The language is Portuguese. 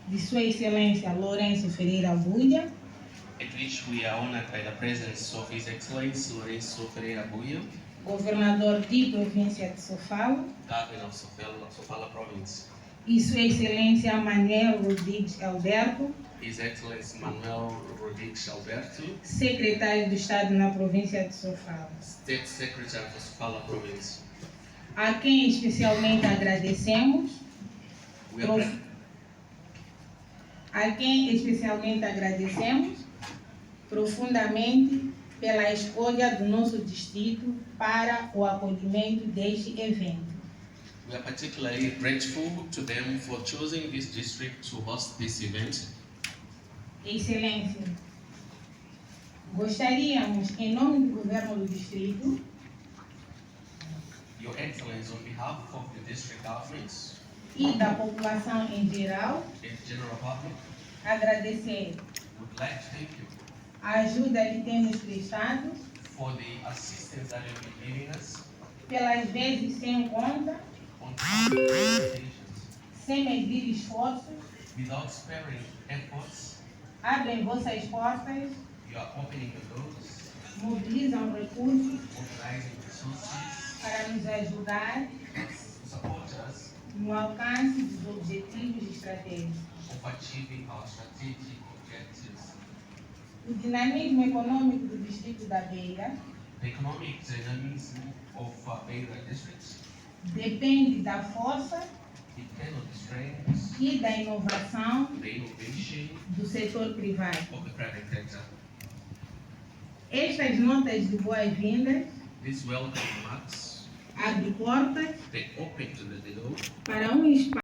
de Sua Excelência Lourenço Ferreira Buia, at which we are honored by the presence of His Excellency Lourenço Ferreira Buia, governador de província de Sofala, Governor of Sofala Province, e Sua Excelência Manuel Rodrigues Alberto, His Excellency Manuel Rodrigues Alberto, secretário do Estado na província de Sofala, State Secretary for Sofala Province. a quem especialmente agradecemos, We are pre- a quem especialmente agradecemos profundamente pela escolha do nosso distrito para o acolhimento deste evento. We are particularly grateful to them for choosing this district to host this event. Excelência, gostaríamos, em nome do governo do distrito, Your Excellency, on behalf of the district governments e da população em geral, and general public, agradecer would like to thank you a ajuda que tem nos prestado, for the assistance that you've been giving us pelas vezes sem conta, on countless occasions. sem medir esforços, Without sparing efforts, abrem vossas portas, you are opening the doors, mobilizam recursos mobilizing resources para nos ajudar to support us no alcance dos objetivos estratégicos. of achieving our strategic objectives. O dinamismo econômico do distrito da Beira The economic dynamism of Beira district depende da força depend on the strengths, e da inovação the innovation do setor privado. of the private sector. Estas notas de boas-vindas These welcome remarks, abrem portas they open to the door para um espaço